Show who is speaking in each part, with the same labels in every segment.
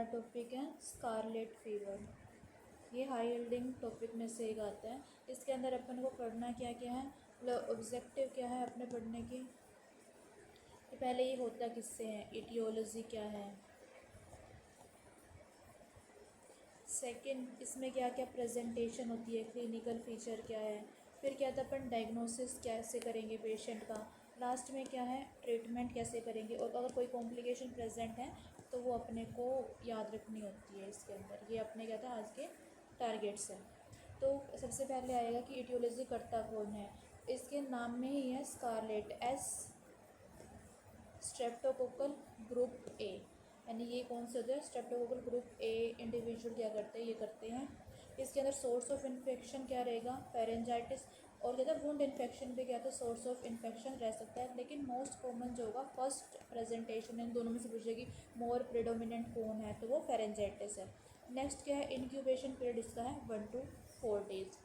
Speaker 1: हमारा टॉपिक है scarlet fever. ये हाई यील्डिंग टॉपिक में से एक आता है। इसके अंदर अपन को पढ़ना क्या क्या है, मतलब ऑब्जेक्टिव क्या है अपने पढ़ने की, कि पहले ये होता किससे है, इटियोलॉजी क्या है। सेकंड, इसमें क्या क्या प्रेजेंटेशन होती है, क्लिनिकल फीचर क्या है। फिर क्या था, अपन डायग्नोसिस कैसे करेंगे पेशेंट का। लास्ट में क्या है, ट्रीटमेंट कैसे करेंगे, और अगर कोई कॉम्प्लिकेशन प्रेजेंट है तो वो अपने को याद रखनी होती है इसके अंदर। ये अपने क्या था आज के टारगेट्स हैं। तो सबसे पहले आएगा कि इटियोलॉजी करता कौन है। इसके नाम में ही है scarlet, is streptococcal group A, यानी ये कौन से होते हैं, स्ट्रेप्टोकोकल ग्रुप ए इंडिविजुअल क्या करते हैं, ये करते हैं। इसके अंदर सोर्स ऑफ इन्फेक्शन क्या रहेगा, फेरेंजाइटिस, और क्या था वुंड इन्फेक्शन भी क्या था सोर्स ऑफ इन्फेक्शन रह सकता है। लेकिन मोस्ट कॉमन जो होगा फर्स्ट प्रेजेंटेशन इन दोनों में से पूछेगी मोर प्रेडोमिनेंट कौन है, तो वो फेरेंजाइटिस है। नेक्स्ट क्या है, इनक्यूबेशन पीरियड इसका है 1 to 4 days।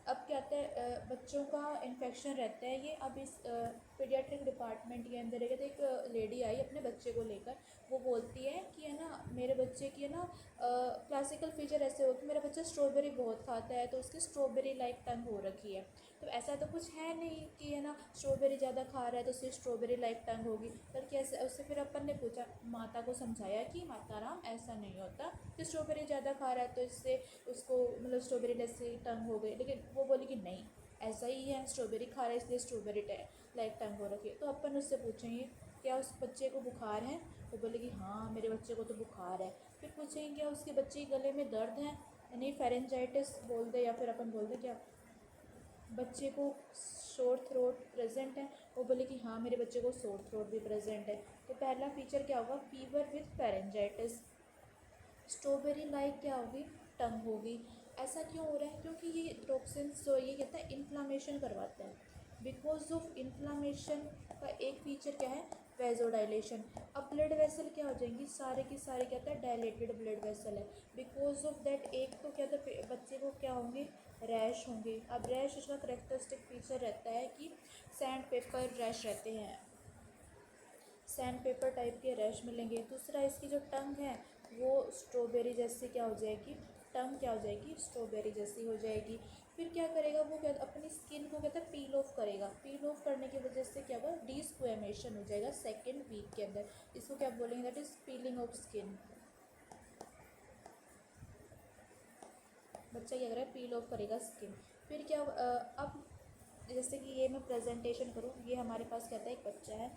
Speaker 1: अब क्या कहते हैं, बच्चों का इन्फेक्शन रहता है ये। अब इस पीडियाट्रिक डिपार्टमेंट के अंदर है तो एक लेडी आई अपने बच्चे को लेकर, वो बोलती है कि है ना मेरे बच्चे की है ना क्लासिकल फीचर ऐसे हो कि मेरा बच्चा स्ट्रॉबेरी बहुत खाता है, तो उसकी स्ट्रॉबेरी लाइक टंग हो रखी है। तो ऐसा तो कुछ है नहीं कि है ना स्ट्रॉबेरी ज़्यादा खा रहा है तो उसकी स्ट्रॉबेरी लाइक टंग होगी। पर कैसे, उससे फिर अपन ने पूछा, माता को समझाया कि माता राम ऐसा नहीं होता कि स्ट्रॉबेरी ज़्यादा खा रहा है तो इससे उसको मतलब स्ट्रॉबेरी जैसी टंग हो गई। लेकिन वो बोली कि नहीं, ऐसा ही है, स्ट्रॉबेरी खा रहा है इसलिए स्ट्रॉबेरी लाइक टंग हो रखी है। तो अपन उससे पूछेंगे क्या उस बच्चे को बुखार है, वो बोले कि हाँ मेरे बच्चे को तो बुखार है। फिर पूछेंगे क्या उसके बच्चे के गले में दर्द है, यानी फेरेंजाइटिस बोल दे, या फिर अपन बोल दे क्या बच्चे को शोर थ्रोट प्रेजेंट है, वो बोले कि हाँ मेरे बच्चे को शोर थ्रोट भी प्रेजेंट है। तो पहला फीचर क्या होगा, fever with pharyngitis. Strawberry like क्या होगी, टंग होगी। ऐसा क्यों हो रहा है, क्योंकि ये टॉक्सिन्स जो ये कहता है इन्फ्लामेशन करवाता है। बिकॉज ऑफ इन्फ्लामेशन का एक फीचर क्या है, वेजोडाइलेशन। अब ब्लड वेसल क्या हो जाएंगी, सारे की सारे कहता है डायलेटेड ब्लड वेसल है। बिकॉज ऑफ दैट एक तो क्या था बच्चे को क्या होंगे, रैश होंगे। अब रैश इसका करेक्टरिस्टिक फीचर रहता है कि सैंड पेपर रैश रहते हैं, सैंड पेपर टाइप के रैश मिलेंगे। दूसरा इसकी जो टंग है वो स्ट्रॉबेरी जैसी क्या हो जाएगी, टंग क्या हो जाएगी, स्ट्रॉबेरी जैसी हो जाएगी। फिर क्या करेगा वो, क्या अपनी स्किन को कहता है पील ऑफ करेगा। पील ऑफ करने की वजह से क्या होगा, डिस्क्वेमेशन हो जाएगा सेकेंड वीक के अंदर। इसको क्या बोलेंगे, that is piling of skin. बच्चा क्या करेगा, पील ऑफ करेगा स्किन। फिर क्या अब जैसे कि ये मैं प्रेजेंटेशन करूँ, ये हमारे पास कहता है एक बच्चा है।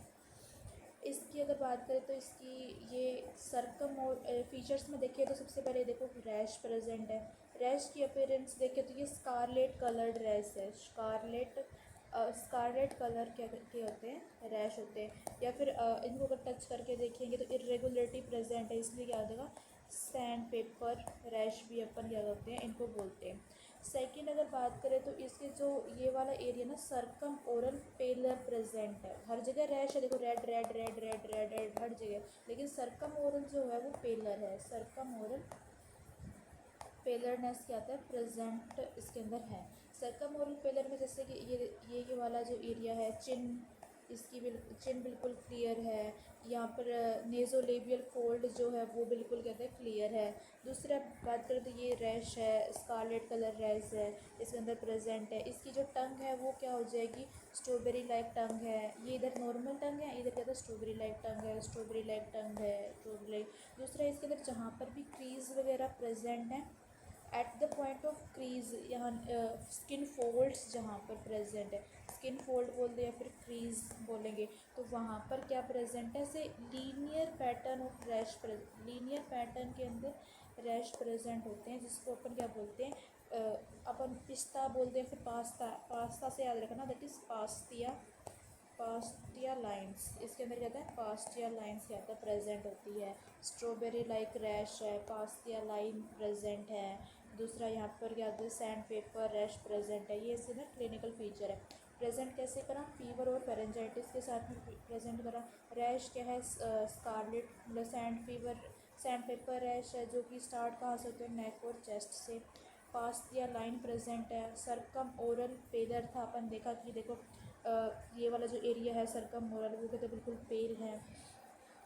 Speaker 1: इसकी अगर बात करें तो इसकी ये सरकम और फीचर्स में देखें तो सबसे पहले देखो रैश प्रेजेंट है। रैश की अपीयरेंस देखें तो ये स्कारलेट कलर्ड रैश है। स्कारलेट कलर के होते हैं, रैश होते हैं। या फिर इनको अगर टच करके देखेंगे तो इरेगुलरिटी प्रेजेंट है, इसलिए क्या हो जाएगा, सैंड पेपर रैश भी अपन क्या करते हैं, इनको बोलते हैं। सेकंड अगर बात करें तो इसके जो ये वाला एरिया ना, सरकम ओरल पेलर प्रेजेंट है। हर जगह रैश है, देखो red red red red red red हर जगह, लेकिन सरकम ओरल जो है वो पेलर है। सरकम ओरल पेलरनेस क्या आता है, प्रेजेंट इसके अंदर है। सरकम ओरल पेलर में जैसे कि ये वाला जो एरिया है, चिन, इसकी चिन बिल्कुल क्लियर है। यहाँ पर नेज़ोलेबियल फोल्ड जो है वो बिल्कुल कहते हैं क्लियर है। दूसरा बात करें तो ये रैश है, स्कारलेट कलर रैश है, इसके अंदर प्रेजेंट है। इसकी जो टंग है वो क्या हो जाएगी, स्ट्रॉबेरी लाइक टंग है। ये इधर नॉर्मल टंग है, इधर कहते हैं स्ट्रॉबेरी लाइक टंग है, स्ट्रॉबेरी लाइक टंग है, स्ट्रॉबेरी लाइक। दूसरा इसके अंदर जहाँ पर भी क्रीज वगैरह प्रेजेंट है, at the point of crease, यहाँ स्किन फोल्ड्स जहाँ पर प्रेजेंट है, स्किन फोल्ड बोल दे या फिर क्रीज बोलेंगे, तो वहाँ पर क्या प्रेजेंट है, से linear pattern of rash, linear pattern के अंदर रैश प्रेजेंट होते हैं, जिसको अपन क्या बोलते हैं, अपन पिस्ता बोलते हैं, फिर पास्ता, पास्ता से याद रखना, दैट इज़ पास्तिया, पास्टिया लाइंस। इसके अंदर क्या होता है, पास्टिया लाइंस क्या होता है, प्रेजेंट होती है। स्ट्रॉबेरी लाइक रैश है, पास्टिया लाइन प्रेजेंट है। दूसरा यहाँ पर क्या होता है, सैंड पेपर रैश प्रेजेंट है। ये इसके ना क्लिनिकल फीचर है। प्रेजेंट कैसे करा, फीवर और फेरेंजाइटिस के साथ में प्रेजेंट करा। रैश क्या है, स्कारलेट मतलब sand fever, sand paper rash है, जो कि स्टार्ट कहाँ से होते हैं, नेक और चेस्ट से। पास्टिया लाइन प्रेजेंट है। सरकम ओरल पेलर था, अपन देखा कि देखो ये वाला जो एरिया है सरकम ओरल वो कहते बिल्कुल पेल है।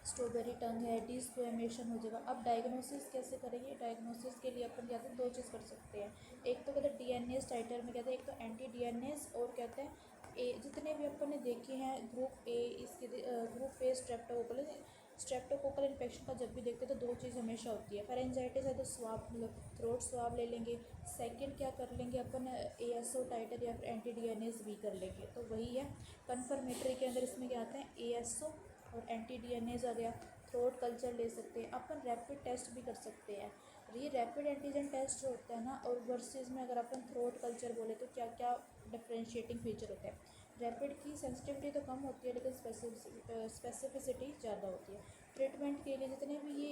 Speaker 1: स्ट्रॉबेरी टंग है, डिस्क्वेमेशन हो जाएगा। अब डायग्नोसिस कैसे करेंगे? डायग्नोसिस के लिए अपन कहते हैं दो चीज़ कर सकते हैं। एक तो कहते हैं डीएनएस टाइटर में कहते हैं, एक तो एंटी डीएनएस, और कहते हैं ए, जितने भी अपन ने देखे हैं ग्रुप ए, इसके ग्रुप ए स्ट्रेप्टोकोकल इन्फेक्शन का जब भी देखते हैं तो दो चीज़ हमेशा होती है। फेरेंजाइटिस है तो स्वाब, मतलब थ्रोट स्वाब ले लेंगे। सेकंड क्या कर लेंगे अपन, एएसओ टाइटर या फिर एंटी डीएनएस भी कर लेंगे। तो वही है कन्फर्मेटरी के अंदर, इसमें क्या आता है, एएसओ और एंटी डीएनएस आ गया। थ्रोट कल्चर ले सकते हैं अपन, रैपिड टेस्ट भी कर सकते हैं। ये रैपिड एंटीजन टेस्ट जो होता है ना, और वर्सेस में अगर अपन थ्रोट कल्चर बोले तो क्या क्या डिफरेंशिएटिंग फीचर होता है। रैपिड की सेंसिटिविटी तो कम होती है लेकिन स्पेसिफिसिटी ज़्यादा होती है। ट्रीटमेंट के लिए जितने भी ये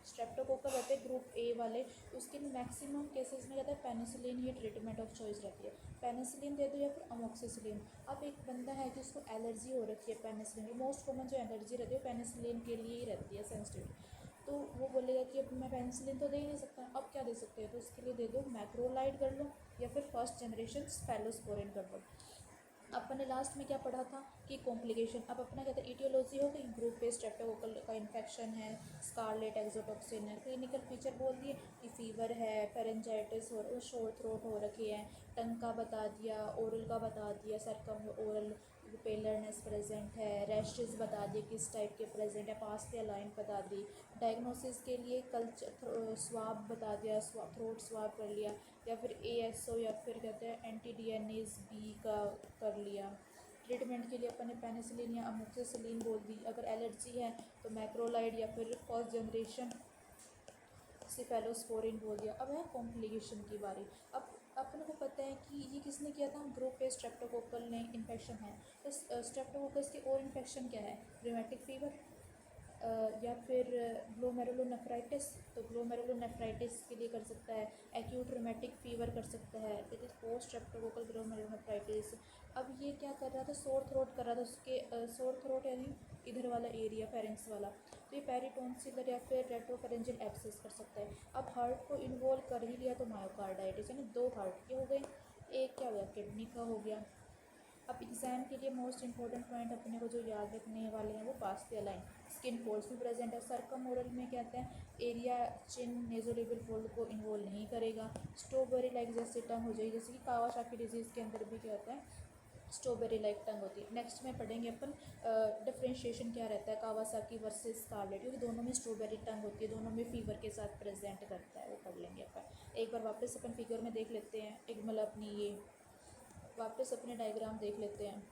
Speaker 1: स्ट्रेप्टोकोकल रहते हैं ग्रुप ए वाले, उसके मैक्सिमम केसेस में कहता है penicillin he treatment of choice रहती है। पेनिसिलिन दे दो या फिर अमोक्सिसिलिन। अब एक बंदा है जिसको एलर्जी हो रखी है पेनिसिलिन की, मोस्ट कॉमन जो एलर्जी रहती है पेनिसिलिन के लिए ही रहती है, सेंसिटिविटी। तो वो बोलेगा कि अब मैं पेनिसिलिन तो दे ही नहीं सकता, अब क्या दे सकते हैं, तो उसके लिए दे दो मैक्रोलाइड कर लो या फिर फर्स्ट जनरेशन स्फेलोस्पोरिन कर लो। अपन ने लास्ट में क्या पढ़ा था कि कॉम्प्लिकेशन। अब अपना कहते हैं इटियोलॉजी हो गई, ग्रुप पे स्ट्रेप्टोकोकल का इन्फेक्शन है, स्कारलेट एक्सोटॉक्सिन है। क्लिनिकल फीचर बोल दिए कि फीवर है, फेरेंजाइटिस और शोर थ्रोट हो रखी है, टंग का बता दिया, ओरल का बता दिया, सरकम ओरल पेलरनेस प्रेजेंट है, रैशेस बता दिए किस टाइप के प्रेजेंट है, पास्टिया लाइन बता दी। डायग्नोसिस के लिए कल्चर स्वाब बता दिया, थ्रोट स्वाब कर लिया, या फिर एएसओ या फिर कहते हैं एंटी डीएनएस बी का कर लिया। ट्रीटमेंट के लिए अपन ने पेनिसिलिन या अमोक्सिसिलिन बोल दी। अगर एलर्जी है तो मैक्रोलाइड या फिर फर्स्ट जनरेशन सिफेलोस्पोरिन बोल दिया। अब है कॉम्प्लिकेशन की बारी। अब अपन को पता है कि ये किसने किया था, ग्रुप ए स्ट्रेप्टोकोकल ने इन्फेक्शन है। तो स्ट्रेप्टोकोकस की और इन्फेक्शन क्या है, रिमेटिक फीवर या फिर ग्लोमेरुलोनेफ्राइटिस। तो ग्लोमेरुलोनेफ्राइटिस के लिए कर सकता है, एक्यूट रिमेटिक फीवर कर सकता है, it is post streptococcal glomerulonephritis. अब ये क्या कर रहा था, सोर थ्रोट कर रहा था, उसके सोर थ्रोट यानी इधर वाला एरिया फेरेंक्स वाला, तो ये पेरिटोन्सिलर या फिर रेट्रोफेरेंजियल एब्सेस कर सकता है। अब हार्ट को इन्वॉल्व कर ही लिया तो मायोकार्डाइटिस, यानी दो हार्ट के हो गए, एक क्या हो गया, किडनी का हो गया। अब एग्ज़ाम के लिए मोस्ट इंपॉर्टेंट पॉइंट अपने को जो याद रखने वाले हैं वो पास्टिया लाइन, स्किन फोल्ड्स में प्रेजेंट है। सरकम ओरल में कहते हैं एरिया चिन नेजोलेबियल फोल्ड को इन्वॉल्व नहीं करेगा। स्ट्रॉबेरी लाइक जैसे टंग हो जाएगी, जैसे कि कावासाकी डिजीज़ के अंदर भी क्या होता है, स्ट्रॉबेरी लाइक टंग होती है। नेक्स्ट में पढ़ेंगे अपन डिफ्रेंशिएशन क्या रहता है कावासाकी वर्सेस स्कारलेट, क्योंकि दोनों में स्ट्रॉबेरी टंग होती है, दोनों में फीवर के साथ प्रेजेंट करता है, वो पढ़ लेंगे अपन। एक बार वापस अपन फिगर में देख लेते हैं, एक मतलब अपनी ये वापस अपने डायग्राम देख लेते हैं।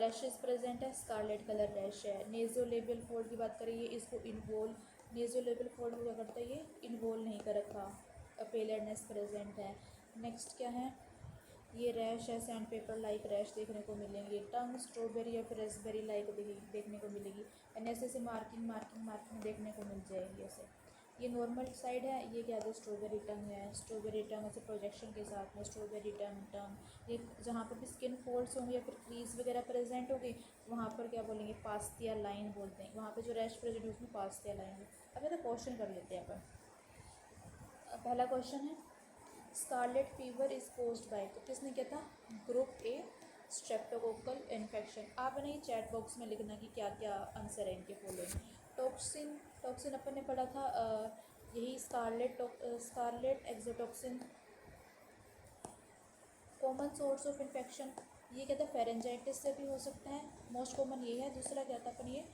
Speaker 1: रैशेस प्रेजेंट है, स्कारलेट कलर रैश है। नेज़ोलेबियल फोल्ड की बात करें, ये इसको इन्वॉल्व, नेज़ोलेबियल फोल्ड को क्या करता है, ये इन्वॉल्व नहीं कर रखा, पेलरनेस प्रेजेंट है। नेक्स्ट क्या है, ये रैश है, सैंड पेपर लाइक रैश देखने को मिलेंगे। टंग स्ट्रॉबेरी या फिर रेसबेरी लाइक देखने को मिलेगी, एंड ऐसे मार्किंग देखने को मिल जाएगी ऐसे। ये नॉर्मल साइड है, ये क्या है, स्ट्रॉबेरी टंग है, स्ट्रॉबेरी टंग ऐसे प्रोजेक्शन के साथ में स्ट्रॉबेरी टंग। ये जहाँ पर भी स्किन फोल्ड्स होंगे या फिर क्रीज वगैरह प्रेजेंट होगी, वहाँ पर क्या बोलेंगे, पास्तिया लाइन बोलते हैं। वहाँ पे जो रैश प्रेजेंट है उसमें पास्तिया लाइन है। अब ये तो क्वेश्चन कर लेते हैं अपन। पहला क्वेश्चन है scarlet fever is caused by, तो किसने किया था, ग्रुप ए स्ट्रेप्टोकोकल इन्फेक्शन। आपने ये चैट बॉक्स में लिखना कि क्या क्या आंसर है इनके फॉलोइंग। टॉक्सिन अपन ने पढ़ा था, यही scarlet exotoxin common source of infection. ये कहता है फेरेंजाइटिस से भी हो सकता है, मोस्ट कॉमन ये है। दूसरा क्या था अपन, ये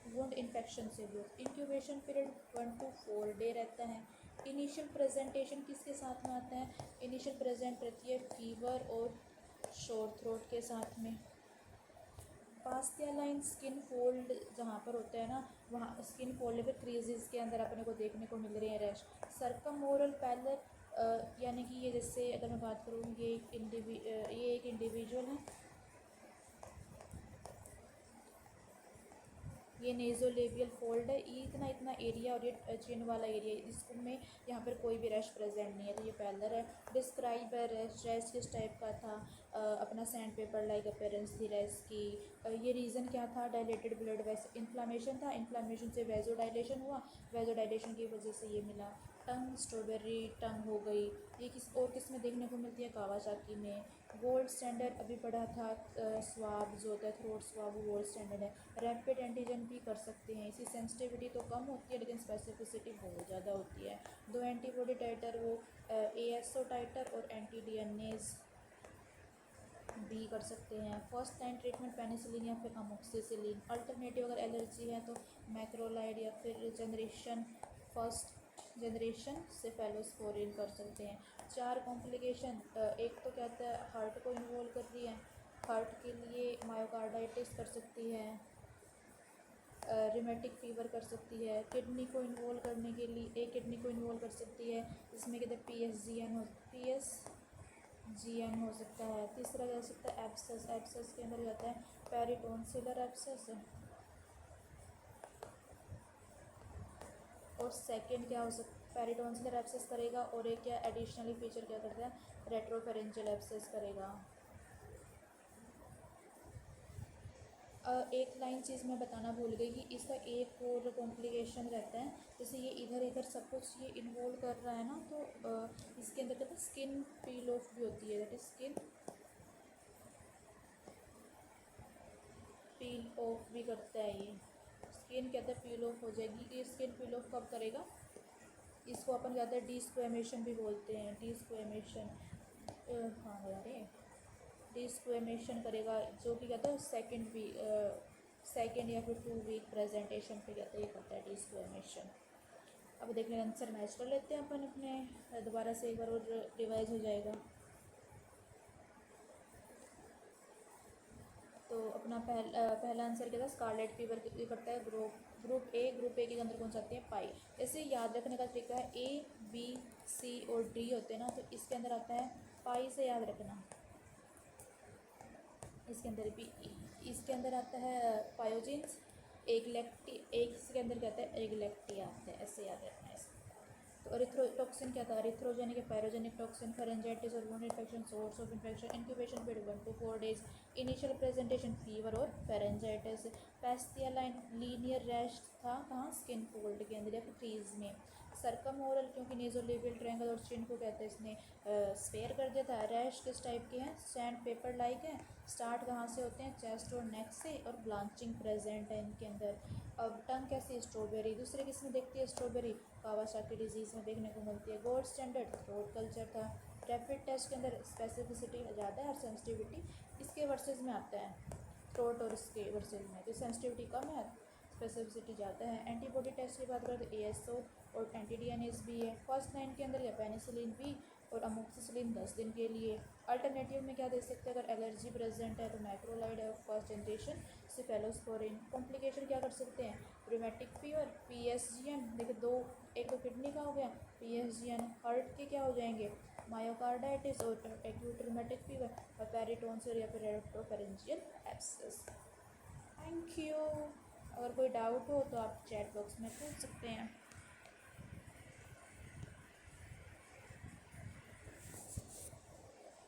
Speaker 1: वुंड इन्फेक्शन से भी। इंक्यूबेशन पीरियड 1 to 4 डे रहता है। इनिशियल प्रेजेंटेशन किसके साथ में आता है, इनिशियल प्रेजेंट रहती है फीवर और शोर थ्रोट के साथ में। पास्तिया लाइन स्किन फोल्ड जहाँ पर होता है ना, वहाँ स्किन फोल्ड पे क्रीजेस के अंदर अपने को देखने को मिल रही है रैश। सर्कमओरल पैलर यानी कि ये जैसे अगर मैं बात करूँ, ये एक इंडिविजुअल है, ये नेज़ोलेबियल फोल्ड है, ये इतना इतना एरिया और ये चिन वाला एरिया, इसको में यहाँ पर कोई भी रश प्रेजेंट नहीं है। तो ये पैलर है। डिस्क्राइब है रश, रश किस टाइप का था, अपना सैंड पेपर लाइक अपीयरेंस थी रश की। ये रीज़न क्या था, डायलेटेड ब्लड वेसल, इन्फ्लामेशन था, इन्फ्लामेशन से वेजो डायलेशन हुआ, वेजो डायलेशन की वजह से ये मिला। टंग, स्ट्रॉबेरी टंग हो गई, ये किस में देखने को मिलती है, कावासाकी में। गोल्ड स्टैंडर्ड अभी पढ़ा था, स्वाब जो होता है थ्रोट स्वाब, वो गोल्ड स्टैंडर्ड है। रैपिड एंटीजन भी कर सकते हैं, इसकी सेंसिटिविटी तो कम होती है लेकिन स्पेसिफिसिटी बहुत ज़्यादा होती है। दो एंटीबॉडी टाइटर, वो ASO टाइटर और एंटी डीएनएज भी कर सकते हैं। फर्स्ट लाइन ट्रीटमेंट पेनिसिलिन या फिर अमोक्सिसिलिन। अल्टरनेटिव अगर एलर्जी है तो मैक्रोलाइड या फिर फर्स्ट जनरेशन सेफेलोस्पोरिन कर सकते हैं। 4 कॉम्प्लिकेशन, एक तो कहता है हार्ट को इन्वॉल्व कर रही है, हार्ट के लिए मायोकार्डाइटिस कर सकती है, रिमेटिक फीवर कर सकती है। किडनी को इन्वॉल्व करने के लिए एक किडनी को इन्वॉल्व कर सकती है, इसमें कहते हैं PSGN हो सकता है। तीसरा क्या हो सकता है, एब्सेस, एब्सेस के अंदर जाता है पेरिटोन्सिलर एब्सेस। और सेकंड क्या हो सकता है, पेरिटोन्सिलर एब्सेस करेगा। और एक क्या एडिशनली फीचर क्या करता है, रेट्रोफेरेंजियल एब्सेस करेगा। एक लाइन चीज़ मैं बताना भूल गई कि इसका एक और कॉम्प्लिकेशन रहता है, जैसे ये इधर इधर सब कुछ ये इन्वॉल्व कर रहा है ना, तो इसके अंदर कहते हैं स्किन पील ऑफ भी होती है, that is skin peel of भी करता है। ये स्किन कहते हैं पील ऑफ हो जाएगी। ये स्किन पील ऑफ कब करेगा, इसको अपन कहते हैं डिस्क्वेमेशन भी बोलते हैं, डिस्क्वेमेशन। हाँ यार, डिस्क्वेमेशन करेगा, जो कि कहते हैं सेकेंड या फिर 2 वीक प्रेजेंटेशन पे कहते हैं, ये करता है डिस्क्वेमेशन। अब देखने आंसर मैच कर लेते हैं अपन अपने, दोबारा से एक बार और रिवाइज हो जाएगा। तो अपना पहला आंसर क्या था, स्कारलेट फीवर करता है ग्रुप ए के अंदर कौन सा आती है, पाई। ऐसे याद रखने का तरीका है, A, B, C और D होते हैं ना, तो इसके अंदर आता है पाई से याद रखना। इसके अंदर भी इसके अंदर आता है पायोजीन्स, एक इसके अंदर क्या आता है, एगलेक्टिया आता है, ऐसे याद रखना है इसको। तो एरिथ्रोटॉक्सिन क्या था, एरिथ्रोजेनिक या पायरोजेनिक टॉक्सिन, फेरेंजाइटिस और wound infection, source of infection, incubation period 1 to 4 days, initial presentation fever और फेरेंजाइटिस। पैस्टिया लाइन लीनियर रैश था कहाँ, स्किन फोल्ड के अंदर या फिर क्रीज में। सरकम ओरल, क्योंकि नेजोलेबियल ट्रायंगल और चिन को कहते हैं इसने स्पेयर कर दिया था। रैश किस टाइप के हैं, सैंड पेपर लाइक है। स्टार्ट कहाँ से होते हैं, चेस्ट और नेक से, और ब्लांचिंग प्रेजेंट है इनके अंदर। अब टंग कैसी, स्ट्रॉबेरी, दूसरे किस में देखती है स्ट्रॉबेरी, कावासाकी डिजीज़ में देखने को मिलती है। गोल्ड स्टैंडर्ड थ्रोट कल्चर था। रैपिड टेस्ट के अंदर स्पेसिफिसिटी ज़्यादा है और सेंसिटिविटी इसके वर्सेस में आता है, थ्रोट और इसके वर्सेस में, तो सेंसिटिविटी कम है, स्पेसिफिसिटी ज़्यादा है। एंटीबॉडी टेस्ट की बात करें तो ASO और एंटी डीएनएज भी है। फर्स्ट लाइन के अंदर या पेनिसिलिन भी और अमोक्सिसिलिन 10 दिन के लिए। अल्टरनेटिव में क्या दे सकते हैं, अगर एलर्जी प्रेजेंट है तो मैक्रोलाइड है, फर्स्ट जनरेशन सेफेलोस्पोरिन। कॉम्प्लिकेशन क्या कर सकते हैं, रूमेटिक फीवर, PSGN, देखिए दो, एक तो किडनी का हो गया, PSGN, हार्ट के क्या हो जाएंगे, मायोकार्डाइटिस और एक्यूट रूमेटिक फीवर, और पेरिटोन्सिल या फिर रेट्रोफेरेंजियल एब्सेस। Thank you. अगर कोई डाउट हो तो आप चैट बॉक्स में पूछ सकते हैं।